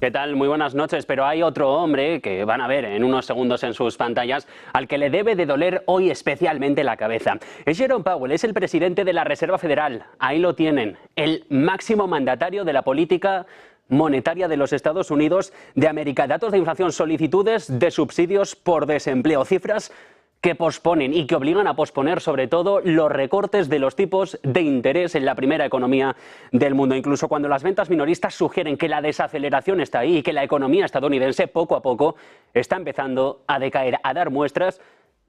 ¿Qué tal? Muy buenas noches, pero hay otro hombre que van a ver en unos segundos en sus pantallas al que le debe de doler hoy especialmente la cabeza. Es Jerome Powell, es el presidente de la Reserva Federal. Ahí lo tienen, el máximo mandatario de la política monetaria de los Estados Unidos de América. Datos de inflación, solicitudes de subsidios por desempleo, cifras que posponen y que obligan a posponer sobre todo los recortes de los tipos de interés en la primera economía del mundo. Incluso cuando las ventas minoristas sugieren que la desaceleración está ahí y que la economía estadounidense poco a poco está empezando a decaer, a dar muestras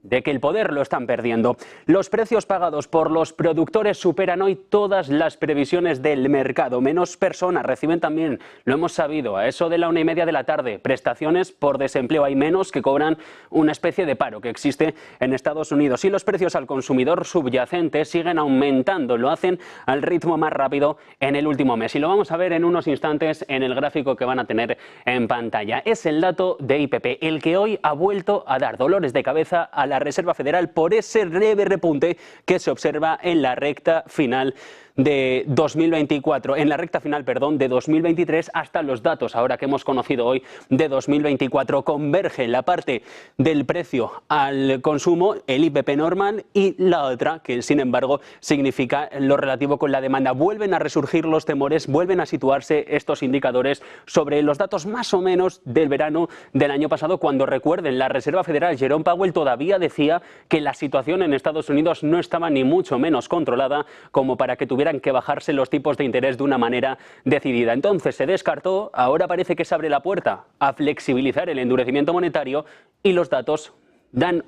de que el poder lo están perdiendo. Los precios pagados por los productores superan hoy todas las previsiones del mercado. Menos personas reciben también, lo hemos sabido, a eso de la 1:30 de la tarde, prestaciones por desempleo. Hay menos que cobran una especie de paro que existe en Estados Unidos. Y los precios al consumidor subyacente siguen aumentando. Lo hacen al ritmo más rápido en el último mes. Y lo vamos a ver en unos instantes en el gráfico que van a tener en pantalla. Es el dato de IPP, el que hoy ha vuelto a dar dolores de cabeza a la Reserva Federal por ese leve repunte que se observa en la recta final de 2024, en la recta final, perdón, de 2023 hasta los datos ahora que hemos conocido hoy de 2024. Converge la parte del precio al consumo, el IPP normal, y la otra que sin embargo significa lo relativo con la demanda. Vuelven a resurgir los temores, vuelven a situarse estos indicadores sobre los datos más o menos del verano del año pasado, cuando, recuerden, la Reserva Federal, Jerome Powell, todavía decía que la situación en Estados Unidos no estaba ni mucho menos controlada como para que tuvieran que bajarse los tipos de interés de una manera decidida. Entonces se descartó, ahora parece que se abre la puerta a flexibilizar el endurecimiento monetario y los datos dan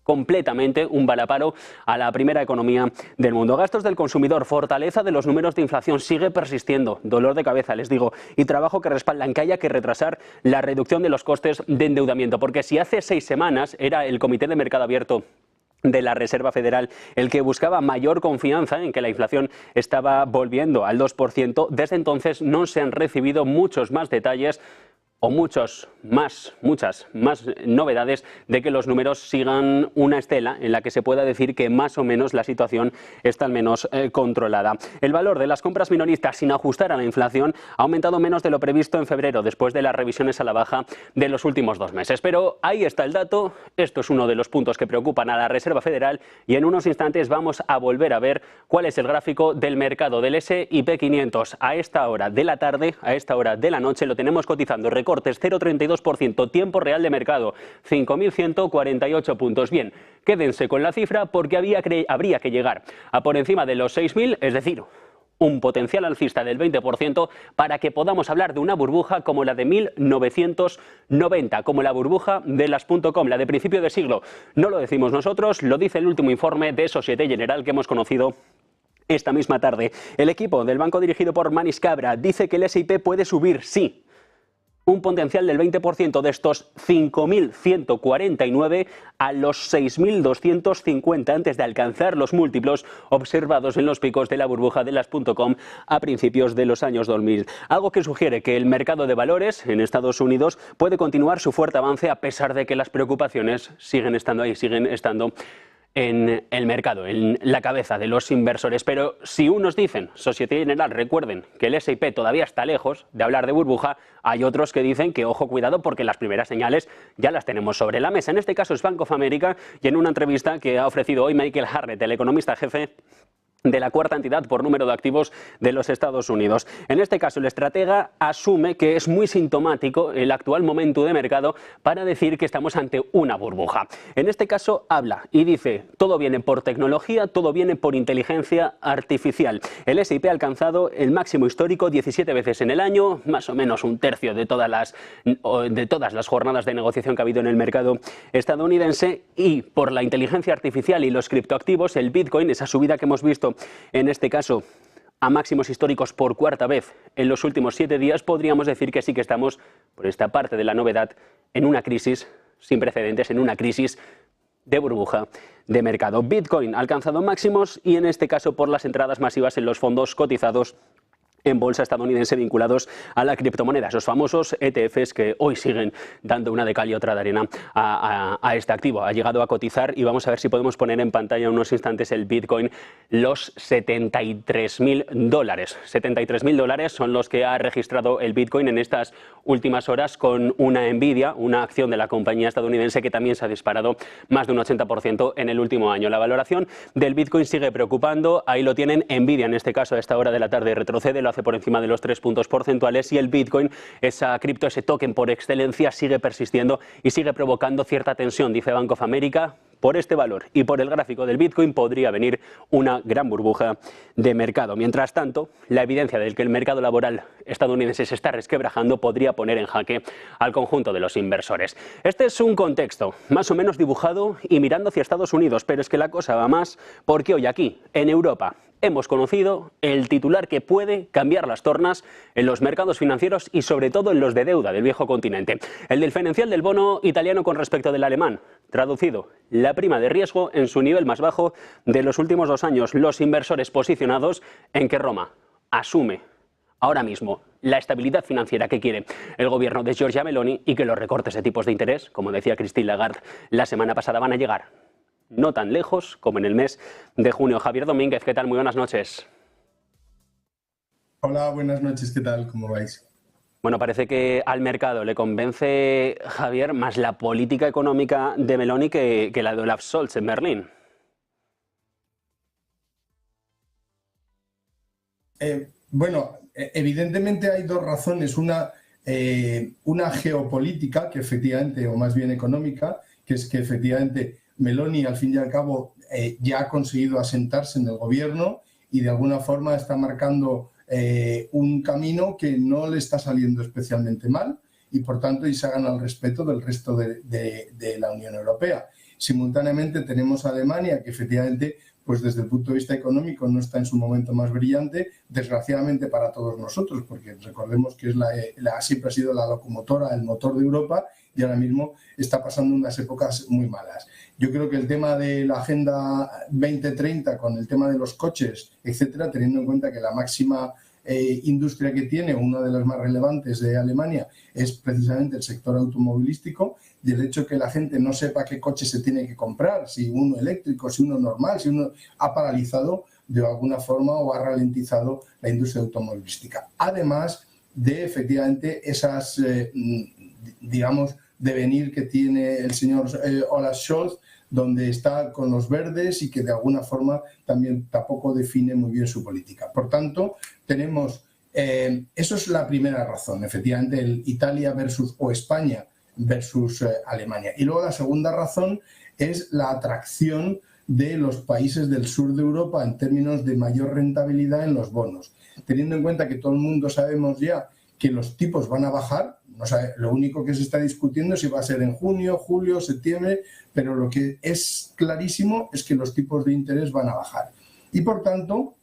completamente un balaparo a la primera economía del mundo. Gastos del consumidor, fortaleza de los números de inflación, sigue persistiendo, dolor de cabeza, les digo, y trabajo que respaldan que haya que retrasar la reducción de los costes de endeudamiento, porque si hace 6 semanas era el Comité de Mercado Abierto de la Reserva Federal el que buscaba mayor confianza en que la inflación estaba volviendo al 2%, desde entonces no se han recibido muchos más detalles o muchas más novedades de que los números sigan una estela en la que se pueda decir que más o menos la situación está al menos controlada. El valor de las compras minoristas sin ajustar a la inflación ha aumentado menos de lo previsto en febrero, después de las revisiones a la baja de los últimos 2 meses. Pero ahí está el dato, esto es uno de los puntos que preocupan a la Reserva Federal, y en unos instantes vamos a volver a ver cuál es el gráfico del mercado del S&P 500. A esta hora de la tarde, a esta hora de la noche, lo tenemos cotizando recortes 0,32%, tiempo real de mercado 5.148 puntos. Bien, quédense con la cifra porque habría que llegar a por encima de los 6.000, es decir, un potencial alcista del 20% para que podamos hablar de una burbuja como la de 1990, como la burbuja de las .com, la de principio de siglo. No lo decimos nosotros, lo dice el último informe de Société Générale que hemos conocido esta misma tarde. El equipo del banco dirigido por Manis Cabra dice que el S&P puede subir, sí, un potencial del 20% de estos 5.149 a los 6.250 antes de alcanzar los múltiplos observados en los picos de la burbuja de las .com a principios de los años 2000. Algo que sugiere que el mercado de valores en Estados Unidos puede continuar su fuerte avance a pesar de que las preocupaciones siguen estando ahí, siguen estando en el mercado, en la cabeza de los inversores. Pero si unos dicen, Société Générale, recuerden que el S&P todavía está lejos de hablar de burbuja, hay otros que dicen que ojo, cuidado, porque las primeras señales ya las tenemos sobre la mesa. En este caso es Bank of America, y en una entrevista que ha ofrecido hoy Michael Harnett, el economista jefe de la cuarta entidad por número de activos de los Estados Unidos. En este caso, el estratega asume que es muy sintomático el actual momento de mercado para decir que estamos ante una burbuja. En este caso, habla y dice, todo viene por tecnología, todo viene por inteligencia artificial. El S&P ha alcanzado el máximo histórico 17 veces en el año, más o menos un tercio de todas las jornadas de negociación que ha habido en el mercado estadounidense, y por la inteligencia artificial y los criptoactivos, el Bitcoin, esa subida que hemos visto en este caso a máximos históricos por cuarta vez en los últimos 7 días, podríamos decir que sí que estamos, por esta parte de la novedad, en una crisis sin precedentes, en una crisis de burbuja de mercado. Bitcoin ha alcanzado máximos, y en este caso por las entradas masivas en los fondos cotizados en bolsa estadounidense vinculados a la criptomoneda, esos famosos ETFs que hoy siguen dando una de cal y otra de arena a este activo. Ha llegado a cotizar y vamos a ver si podemos poner en pantalla en unos instantes el Bitcoin, los $73.000. $73.000 son los que ha registrado el Bitcoin en estas últimas horas, con una Nvidia, una acción de la compañía estadounidense que también se ha disparado más de un 80% en el último año. La valoración del Bitcoin sigue preocupando, ahí lo tienen. Nvidia en este caso a esta hora de la tarde retrocede, lo hace por encima de los 3 puntos porcentuales, y el Bitcoin, esa cripto, ese token por excelencia, sigue persistiendo y sigue provocando cierta tensión. Dice Bank of America: por este valor y por el gráfico del Bitcoin podría venir una gran burbuja de mercado. Mientras tanto, la evidencia de que el mercado laboral estadounidense se está resquebrajando podría poner en jaque al conjunto de los inversores. Este es un contexto más o menos dibujado y mirando hacia Estados Unidos, pero es que la cosa va más, porque hoy aquí, en Europa, hemos conocido el titular que puede cambiar las tornas en los mercados financieros y sobre todo en los de deuda del viejo continente. El diferencial del bono italiano con respecto del alemán. Traducido, la prima de riesgo en su nivel más bajo de los últimos 2 años. Los inversores posicionados en que Roma asume ahora mismo la estabilidad financiera que quiere el gobierno de Giorgia Meloni y que los recortes de tipos de interés, como decía Christine Lagarde la semana pasada, van a llegar no tan lejos como en el mes de junio. Javier Domínguez, ¿qué tal? Muy buenas noches. Hola, buenas noches, ¿qué tal? ¿Cómo vais? Bueno, parece que al mercado le convence, Javier, más la política económica de Meloni que la de Olaf Scholz en Berlín. Bueno, evidentemente hay 2 razones. Una geopolítica, que efectivamente, o más bien económica, que es que efectivamente Meloni, al fin y al cabo, ya ha conseguido asentarse en el gobierno y de alguna forma está marcando un camino que no le está saliendo especialmente mal y, por tanto, y se gana el respeto del resto de la Unión Europea. Simultáneamente tenemos a Alemania, que efectivamente, pues desde el punto de vista económico no está en su momento más brillante, desgraciadamente para todos nosotros, porque recordemos que siempre ha sido la locomotora, el motor de Europa, y ahora mismo está pasando unas épocas muy malas. Yo creo que el tema de la Agenda 2030 con el tema de los coches, etcétera, teniendo en cuenta que la máxima industria que tiene, una de las más relevantes de Alemania, es precisamente el sector automovilístico, y el hecho que la gente no sepa qué coche se tiene que comprar, si uno eléctrico, si uno normal, si uno, ha paralizado de alguna forma o ha ralentizado la industria automovilística. Además de, efectivamente, esas, digamos, devenir que tiene el señor Olaf Scholz, donde está con los verdes y que de alguna forma también tampoco define muy bien su política. Por tanto, tenemos, eso es la primera razón, efectivamente, el Italia versus o España versus Alemania. Y luego la segunda razón es la atracción de los países del sur de Europa en términos de mayor rentabilidad en los bonos. Teniendo en cuenta que todo el mundo sabemos ya que los tipos van a bajar, o sea, lo único que se está discutiendo es si va a ser en junio, julio, septiembre, pero lo que es clarísimo es que los tipos de interés van a bajar. Y por tanto,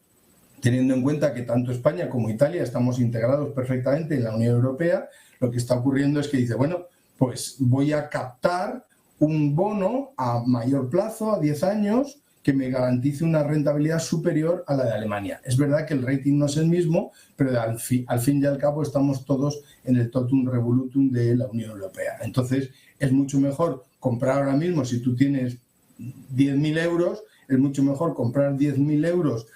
teniendo en cuenta que tanto España como Italia estamos integrados perfectamente en la Unión Europea, lo que está ocurriendo es que dice, bueno, pues voy a captar un bono a mayor plazo, a 10 años, que me garantice una rentabilidad superior a la de Alemania. Es verdad que el rating no es el mismo, pero al fin y al cabo estamos todos en el totum revolutum de la Unión Europea. Entonces, es mucho mejor comprar ahora mismo, si tú tienes 10.000 euros, es mucho mejor comprar 10.000 euros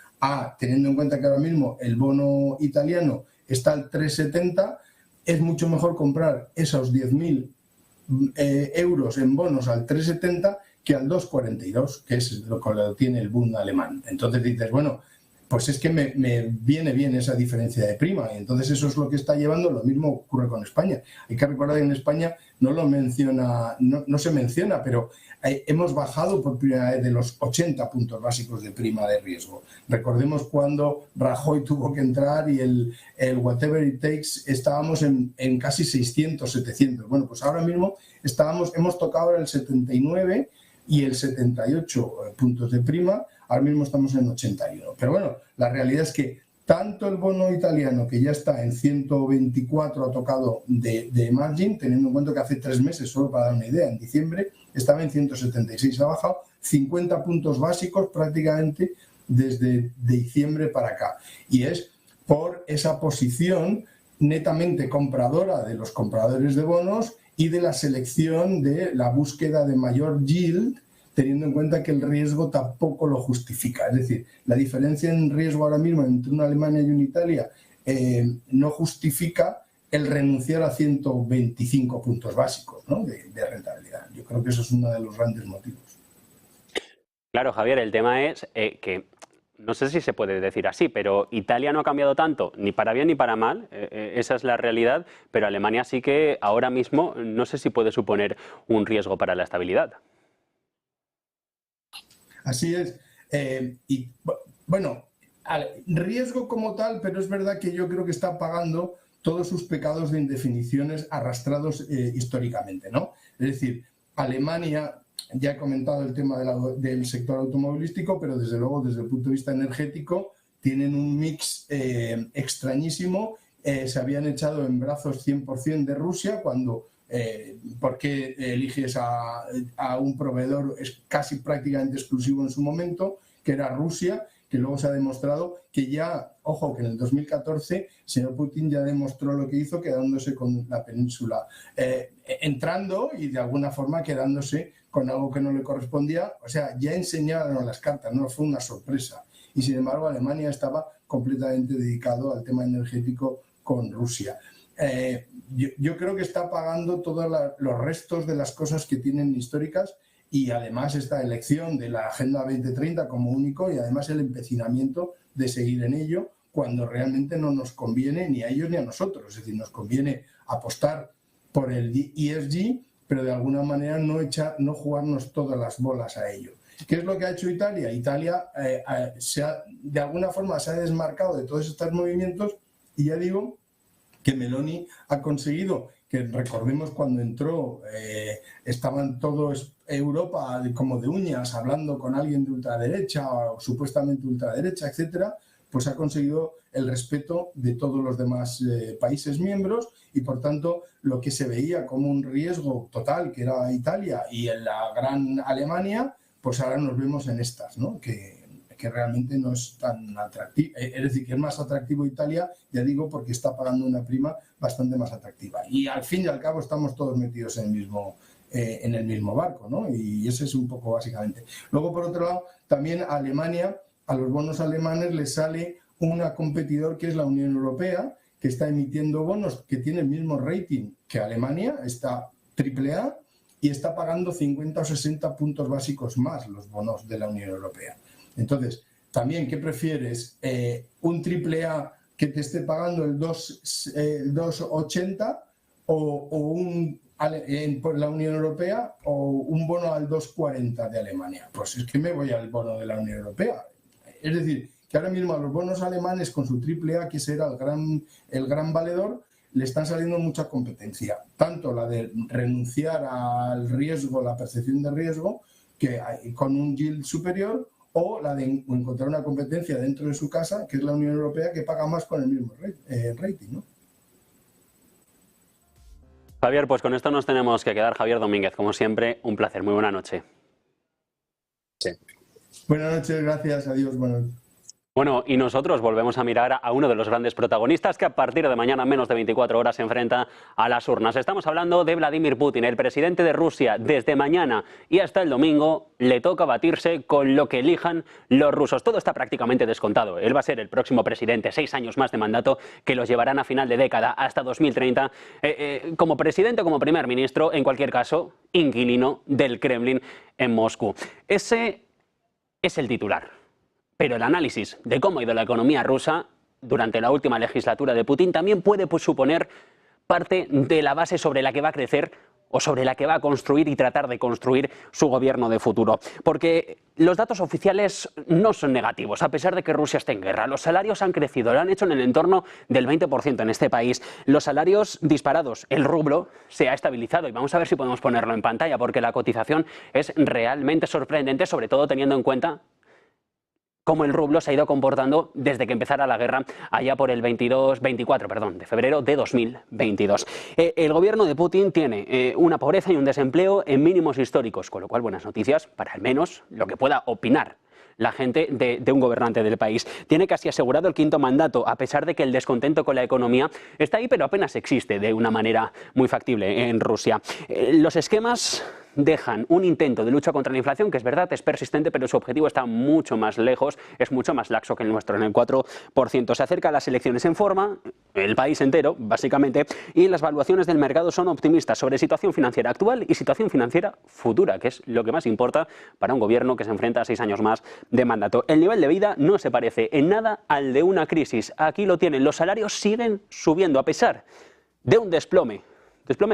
teniendo en cuenta que ahora mismo el bono italiano está al 3,70, es mucho mejor comprar esos 10.000 euros en bonos al 3,70 que al 2,42, que es lo que tiene el Bund alemán. Entonces dices, bueno, pues es que me viene bien esa diferencia de prima, y entonces eso es lo que está llevando. Lo mismo ocurre con España. Hay que recordar que en España no se menciona, pero hemos bajado por primera vez de los 80 puntos básicos de prima de riesgo. Recordemos cuando Rajoy tuvo que entrar y el whatever it takes, estábamos en casi 600, 700. Bueno, pues ahora mismo hemos tocado ahora el 79 y el 78 puntos de prima, ahora mismo estamos en 81. Pero bueno, la realidad es que tanto el bono italiano, que ya está en 124, ha tocado de margin, teniendo en cuenta que hace 3 meses, solo para dar una idea, en diciembre estaba en 176, ha bajado 50 puntos básicos prácticamente desde diciembre para acá. Y es por esa posición netamente compradora de los compradores de bonos y de la selección de la búsqueda de mayor yield, teniendo en cuenta que el riesgo tampoco lo justifica. Es decir, la diferencia en riesgo ahora mismo entre una Alemania y una Italia no justifica el renunciar a 125 puntos básicos, ¿no?, de rentabilidad. Yo creo que eso es uno de los grandes motivos. Claro, Javier, el tema es que, no sé si se puede decir así, pero Italia no ha cambiado tanto, ni para bien ni para mal, esa es la realidad, pero Alemania sí que ahora mismo no sé si puede suponer un riesgo para la estabilidad. Así es. Y bueno, riesgo como tal, pero es verdad que yo creo que está pagando todos sus pecados de indefiniciones arrastrados históricamente, ¿no? Es decir, Alemania, ya he comentado el tema del sector automovilístico, pero desde luego desde el punto de vista energético tienen un mix extrañísimo. Se habían echado en brazos 100% de Rusia cuando... ¿por qué eliges a un proveedor casi prácticamente exclusivo en su momento, que era Rusia, que luego se ha demostrado que ya, ojo, que en el 2014 el señor Putin ya demostró lo que hizo quedándose con la península, entrando y de alguna forma quedándose con algo que no le correspondía? O sea, ya enseñaron las cartas, no fue una sorpresa. Y sin embargo Alemania estaba completamente dedicado al tema energético con Rusia. Yo creo que está pagando todos los restos de las cosas que tienen históricas, y además esta elección de la Agenda 2030 como único, y además el empecinamiento de seguir en ello cuando realmente no nos conviene ni a ellos ni a nosotros. Es decir, nos conviene apostar por el ESG, pero de alguna manera no jugarnos todas las bolas a ello. ¿Qué es lo que ha hecho Italia? Italia de alguna forma se ha desmarcado de todos estos movimientos, y ya digo que Meloni ha conseguido que, recordemos cuando entró, estaban todos Europa como de uñas hablando con alguien de ultraderecha o supuestamente ultraderecha, etcétera, pues ha conseguido el respeto de todos los demás países miembros, y por tanto lo que se veía como un riesgo total, que era Italia y en la gran Alemania, pues ahora nos vemos en estas, ¿no?, que realmente no es tan atractivo. Es decir, que es más atractivo Italia, ya digo, porque está pagando una prima bastante más atractiva. Y al fin y al cabo estamos todos metidos en el mismo barco, ¿no? Y ese es un poco básicamente. Luego, por otro lado, también a Alemania, a los bonos alemanes les sale una competidor que es la Unión Europea, que está emitiendo bonos que tiene el mismo rating que Alemania, está AAA, y está pagando 50 o 60 puntos básicos más los bonos de la Unión Europea. Entonces, también, ¿qué prefieres? ¿Un AAA que te esté pagando el 2,80 o por la Unión Europea, o un bono al 2,40 de Alemania? Pues es que me voy al bono de la Unión Europea. Es decir, que ahora mismo a los bonos alemanes con su AAA, que será el gran valedor, le están saliendo mucha competencia. Tanto la de renunciar al riesgo, la percepción de riesgo, que con un yield superior, o la de encontrar una competencia dentro de su casa, que es la Unión Europea, que paga más con el mismo rating, ¿no? Javier, pues con esto nos tenemos que quedar. Javier Domínguez, como siempre, un placer. Muy buena noche. Sí. Buenas noches, gracias, adiós, buenas noches. Bueno, y nosotros volvemos a mirar a uno de los grandes protagonistas que a partir de mañana, en menos de 24 horas, se enfrenta a las urnas. Estamos hablando de Vladimir Putin, el presidente de Rusia. Desde mañana y hasta el domingo le toca batirse con lo que elijan los rusos. Todo está prácticamente descontado. Él va a ser el próximo presidente, 6 años más de mandato que los llevarán a final de década, hasta 2030, como presidente o como primer ministro, en cualquier caso, inquilino del Kremlin en Moscú. Ese es el titular. Pero el análisis de cómo ha ido la economía rusa durante la última legislatura de Putin también puede suponer parte de la base sobre la que va a crecer o sobre la que va a construir y tratar de construir su gobierno de futuro. Porque los datos oficiales no son negativos, a pesar de que Rusia esté en guerra. Los salarios han crecido, lo han hecho en el entorno del 20% en este país. Los salarios disparados, el rublo se ha estabilizado, y vamos a ver si podemos ponerlo en pantalla, porque la cotización es realmente sorprendente, sobre todo teniendo en cuenta cómo el rublo se ha ido comportando desde que empezara la guerra allá por el 24 de febrero de 2022. El gobierno de Putin tiene una pobreza y un desempleo en mínimos históricos, con lo cual buenas noticias para al menos lo que pueda opinar la gente de un gobernante del país. Tiene casi asegurado el 5º mandato, a pesar de que el descontento con la economía está ahí, pero apenas existe de una manera muy factible en Rusia. Los esquemas dejan un intento de lucha contra la inflación, que es verdad, es persistente, pero su objetivo está mucho más lejos, es mucho más laxo que el nuestro, en el 4%. Se acerca a las elecciones en forma, el país entero, básicamente, y las valuaciones del mercado son optimistas sobre situación financiera actual y situación financiera futura, que es lo que más importa para un gobierno que se enfrenta a 6 años más de mandato. El nivel de vida no se parece en nada al de una crisis. Aquí lo tienen, los salarios siguen subiendo a pesar de un desplome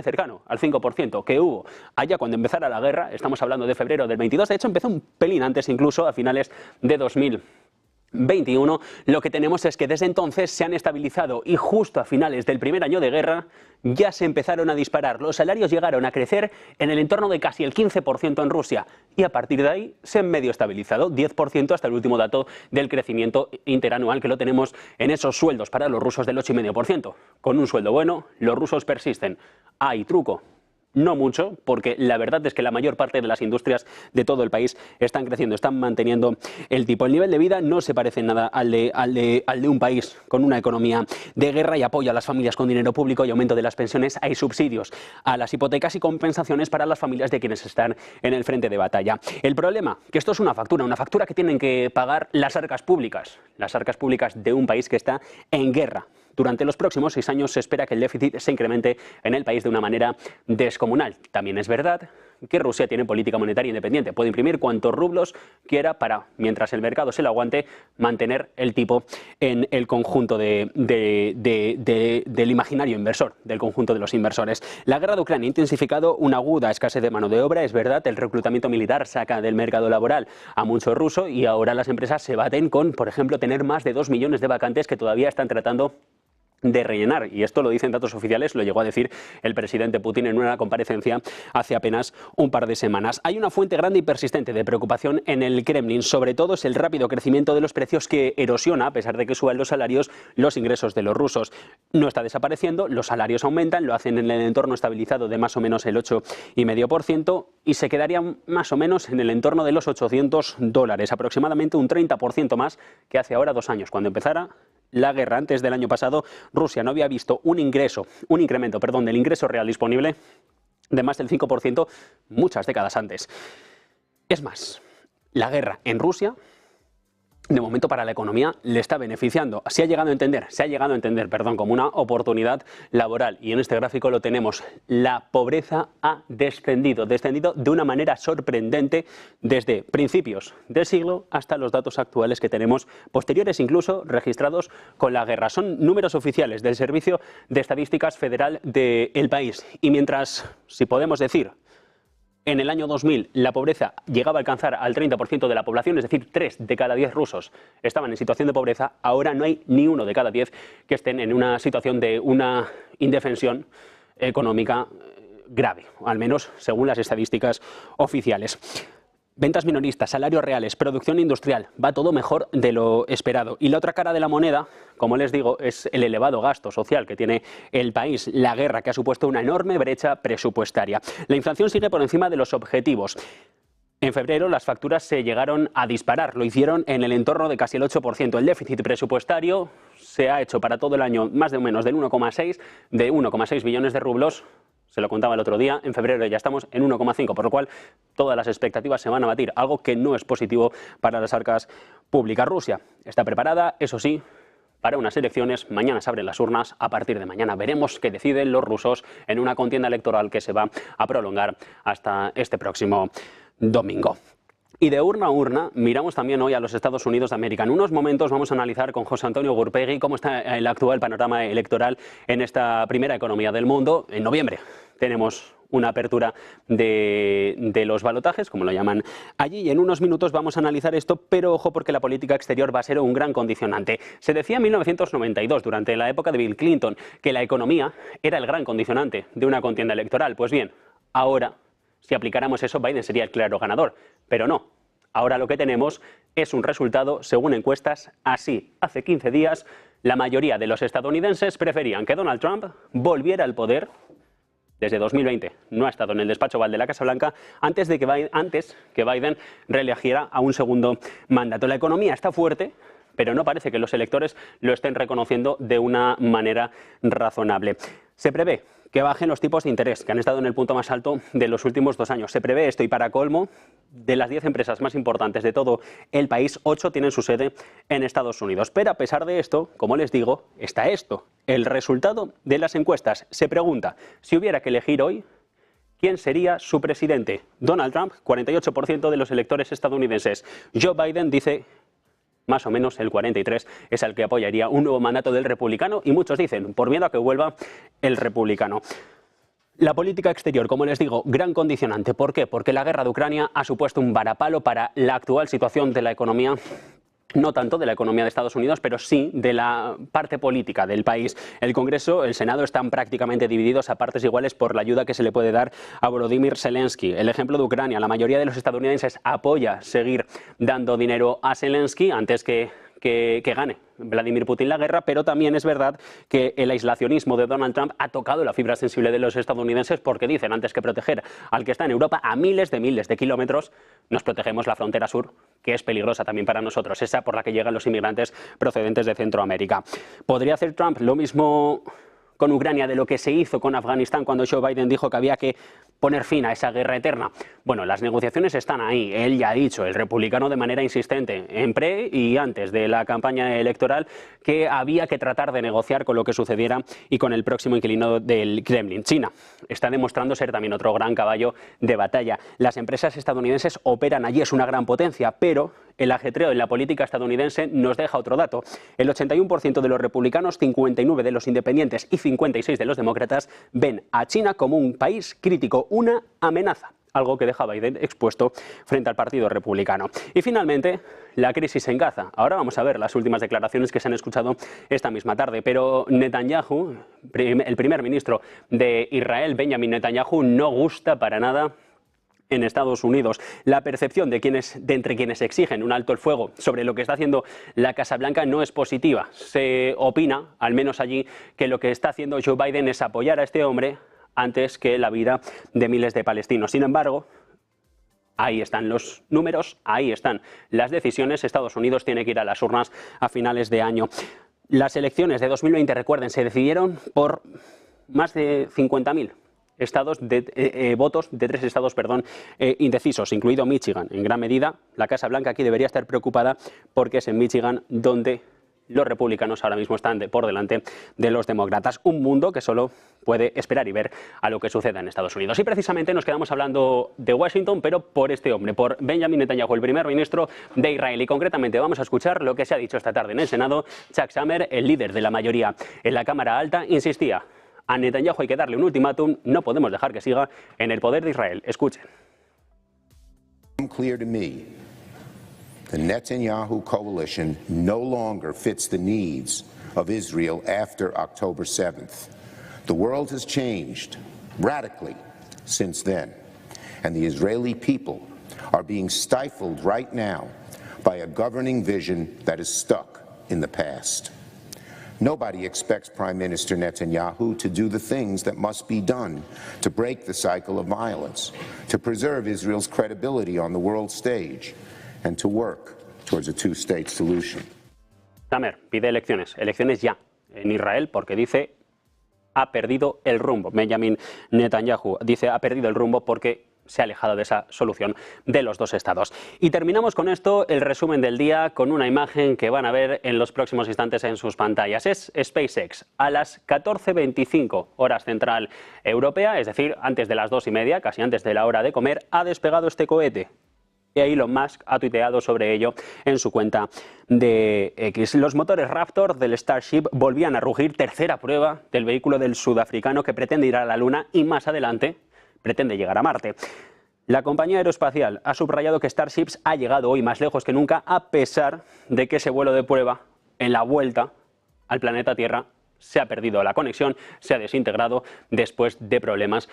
cercano al 5% que hubo allá cuando empezara la guerra. Estamos hablando de febrero del 22, de hecho empezó un pelín antes, incluso a finales de 2021. Lo que tenemos es que desde entonces se han estabilizado y justo a finales del primer año de guerra ya se empezaron a disparar. Los salarios llegaron a crecer en el entorno de casi el 15% en Rusia y a partir de ahí se han medio estabilizado, 10% hasta el último dato del crecimiento interanual, que lo tenemos en esos sueldos para los rusos del 8,5%. Con un sueldo bueno, los rusos persisten. Hay truco. No mucho, porque la verdad es que la mayor parte de las industrias de todo el país están creciendo, están manteniendo el tipo. El nivel de vida no se parece en nada al de un país con una economía de guerra y apoyo a las familias con dinero público y aumento de las pensiones. Hay subsidios a las hipotecas y compensaciones para las familias de quienes están en el frente de batalla. El problema, que esto es una factura que tienen que pagar las arcas públicas de un país que está en guerra. Durante los próximos 6 años se espera que el déficit se incremente en el país de una manera descomunal. También es verdad que Rusia tiene política monetaria independiente. Puede imprimir cuantos rublos quiera para, mientras el mercado se lo aguante, mantener el tipo en el conjunto del imaginario inversor, del conjunto de los inversores. La guerra de Ucrania ha intensificado una aguda escasez de mano de obra. Es verdad, el reclutamiento militar saca del mercado laboral a mucho ruso y ahora las empresas se baten con, por ejemplo, tener más de 2 millones de vacantes que todavía están tratando de rellenar, y esto lo dicen datos oficiales, lo llegó a decir el presidente Putin en una comparecencia hace apenas un par de semanas. Hay una fuente grande y persistente de preocupación en el Kremlin, sobre todo es el rápido crecimiento de los precios que erosiona, a pesar de que suban los salarios, los ingresos de los rusos. No está desapareciendo, los salarios aumentan, lo hacen en el entorno estabilizado de más o menos el 8,5% y se quedarían más o menos en el entorno de los $800, aproximadamente un 30% más que hace ahora 2 años, cuando empezara la guerra. Antes del año pasado, Rusia no había visto un incremento del ingreso real disponible de más del 5% muchas décadas antes. Es más, la guerra en Rusia, de momento para la economía, le está beneficiando. Se ha llegado a entender, como una oportunidad laboral. Y en este gráfico lo tenemos. La pobreza ha descendido de una manera sorprendente desde principios del siglo hasta los datos actuales que tenemos, posteriores incluso registrados con la guerra. Son números oficiales del Servicio de Estadísticas Federal del país. Y mientras, si podemos decir, en el año 2000 la pobreza llegaba a alcanzar al 30% de la población, es decir, 3 de cada 10 rusos estaban en situación de pobreza. Ahora no hay ni 1 de cada 10 que estén en una situación de una indefensión económica grave, al menos según las estadísticas oficiales. Ventas minoristas, salarios reales, producción industrial, va todo mejor de lo esperado. Y la otra cara de la moneda, como les digo, es el elevado gasto social que tiene el país, la guerra que ha supuesto una enorme brecha presupuestaria. La inflación sigue por encima de los objetivos. En febrero las facturas se llegaron a disparar, lo hicieron en el entorno de casi el 8%. El déficit presupuestario se ha hecho para todo el año más o menos del 1,6 billones de rublos. Se lo contaba el otro día, en febrero ya estamos en 1,5, por lo cual todas las expectativas se van a batir, algo que no es positivo para las arcas públicas. Rusia está preparada, eso sí, para unas elecciones. Mañana se abren las urnas, a partir de mañana veremos qué deciden los rusos en una contienda electoral que se va a prolongar hasta este próximo domingo. Y de urna a urna, miramos también hoy a los Estados Unidos de América. En unos momentos vamos a analizar con José Antonio Gurpegui cómo está el actual panorama electoral en esta primera economía del mundo. En noviembre tenemos una apertura de los balotajes, como lo llaman allí, y en unos minutos vamos a analizar esto, pero ojo porque la política exterior va a ser un gran condicionante. Se decía en 1992, durante la época de Bill Clinton, que la economía era el gran condicionante de una contienda electoral. Pues bien, ahora, si aplicáramos eso, Biden sería el claro ganador, pero no. Ahora lo que tenemos es un resultado, según encuestas, así. Hace 15 días, la mayoría de los estadounidenses preferían que Donald Trump volviera al poder desde 2020 no ha estado en el despacho Oval de la Casa Blanca antes que Biden reeligiera a un segundo mandato. La economía está fuerte, pero no parece que los electores lo estén reconociendo de una manera razonable. Se prevé que bajen los tipos de interés, que han estado en el punto más alto de los últimos 2 años. Se prevé esto y, para colmo, de las 10 empresas más importantes de todo el país, 8 tienen su sede en Estados Unidos. Pero a pesar de esto, como les digo, está esto. El resultado de las encuestas. Se pregunta, si hubiera que elegir hoy, ¿quién sería su presidente? Donald Trump, 48% de los electores estadounidenses. Joe Biden dice más o menos el 43% es el que apoyaría un nuevo mandato del republicano, y muchos dicen, por miedo a que vuelva el republicano. La política exterior, como les digo, gran condicionante. ¿Por qué? Porque la guerra de Ucrania ha supuesto un varapalo para la actual situación de la economía, no tanto de la economía de Estados Unidos, pero sí de la parte política del país. El Congreso, el Senado están prácticamente divididos a partes iguales por la ayuda que se le puede dar a Volodymyr Zelensky. El ejemplo de Ucrania, la mayoría de los estadounidenses apoya seguir dando dinero a Zelensky antes que gane Vladimir Putin la guerra, pero también es verdad que el aislacionismo de Donald Trump ha tocado la fibra sensible de los estadounidenses, porque dicen, antes que proteger al que está en Europa a miles de kilómetros, nos protegemos la frontera sur, que es peligrosa también para nosotros, esa por la que llegan los inmigrantes procedentes de Centroamérica. ¿Podría hacer Trump lo mismo con Ucrania de lo que se hizo con Afganistán cuando Joe Biden dijo que había que poner fin a esa guerra eterna? Bueno, las negociaciones están ahí. Él ya ha dicho, el republicano, de manera insistente, en pre y antes de la campaña electoral, que había que tratar de negociar con lo que sucediera y con el próximo inquilino del Kremlin. China está demostrando ser también otro gran caballo de batalla. Las empresas estadounidenses operan allí, es una gran potencia, pero el ajetreo en la política estadounidense nos deja otro dato. El 81% de los republicanos, 59% de los independientes y 56% de los demócratas ven a China como un país crítico, una amenaza, algo que deja a Biden expuesto frente al Partido Republicano. Y finalmente, la crisis en Gaza. Ahora vamos a ver las últimas declaraciones que se han escuchado esta misma tarde, pero Netanyahu, el primer ministro de Israel, Benjamin Netanyahu, no gusta para nada en Estados Unidos. La percepción de entre quienes exigen un alto el fuego sobre lo que está haciendo la Casa Blanca no es positiva. Se opina, al menos allí, que lo que está haciendo Joe Biden es apoyar a este hombre antes que la vida de miles de palestinos. Sin embargo, ahí están los números, ahí están las decisiones. Estados Unidos tiene que ir a las urnas a finales de año. Las elecciones de 2020, recuerden, se decidieron por más de 50.000 votos de 3 estados indecisos, incluido Michigan. En gran medida, la Casa Blanca aquí debería estar preocupada porque es en Michigan donde los republicanos ahora mismo están por delante de los demócratas. Un mundo que solo puede esperar y ver a lo que suceda en Estados Unidos. Y precisamente nos quedamos hablando de Washington, pero por este hombre, por Benjamin Netanyahu, el primer ministro de Israel. Y concretamente vamos a escuchar lo que se ha dicho esta tarde en el Senado. Chuck Schumer, el líder de la mayoría en la Cámara Alta, insistía: a Netanyahu hay que darle un ultimátum, no podemos dejar que siga en el poder de Israel. Escuchen. Clear to me, the Netanyahu coalition no longer fits the needs of Israel after October 7th. The world has changed radically since then, and the Israeli people are being stifled right now by a governing vision that is stuck in the past. Nobody expects Prime Minister Netanyahu to do the things that must be done to break the cycle of violence, to preserve Israel's credibility on the world stage, and to work towards a two-state solution. Schumer pide elecciones ya en Israel, porque dice ha perdido el rumbo. Benjamin Netanyahu dice ha perdido el rumbo porque se ha alejado de esa solución de los 2 estados. Y terminamos con esto, el resumen del día, con una imagen que van a ver en los próximos instantes en sus pantallas. Es SpaceX. A las 14:25 horas central europea, es decir, antes de las 2:30, casi antes de la hora de comer, ha despegado este cohete. Y Elon Musk ha tuiteado sobre ello en su cuenta de X. Los motores Raptor del Starship volvían a rugir, tercera prueba del vehículo del sudafricano que pretende ir a la Luna y más adelante pretende llegar a Marte. La compañía aeroespacial ha subrayado que Starships ha llegado hoy más lejos que nunca, a pesar de que ese vuelo de prueba en la vuelta al planeta Tierra se ha perdido la conexión, se ha desintegrado después de problemas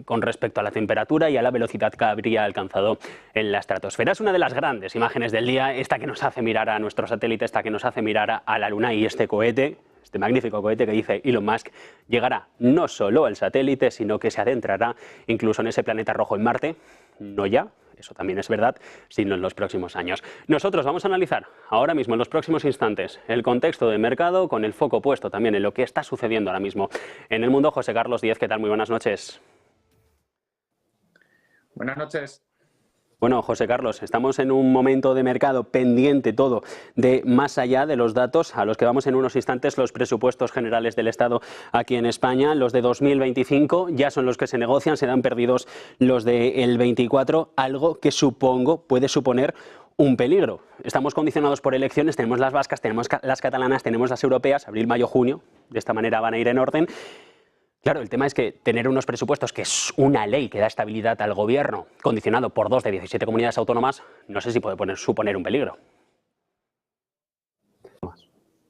con respecto a la temperatura y a la velocidad que habría alcanzado en la estratosfera. Es una de las grandes imágenes del día, esta que nos hace mirar a nuestro satélite, esta que nos hace mirar a la Luna, y este cohete este magnífico cohete que dice Elon Musk, llegará no solo al satélite, sino que se adentrará incluso en ese planeta rojo en Marte, no ya, eso también es verdad, sino en los próximos años. Nosotros vamos a analizar ahora mismo, en los próximos instantes, el contexto de mercado con el foco puesto también en lo que está sucediendo ahora mismo en el mundo. José Carlos Díez, ¿qué tal? Muy buenas noches. Buenas noches. Bueno, José Carlos, estamos en un momento de mercado pendiente todo de más allá de los datos a los que vamos en unos instantes, los presupuestos generales del Estado aquí en España. Los de 2025 ya son los que se negocian, se dan perdidos los del 24, algo que supongo puede suponer un peligro. Estamos condicionados por elecciones, tenemos las vascas, tenemos las catalanas, tenemos las europeas, abril, mayo, junio, de esta manera van a ir en orden. Claro, el tema es que tener unos presupuestos, que es una ley que da estabilidad al gobierno, condicionado por 2 de 17 comunidades autónomas, no sé si puede suponer un peligro.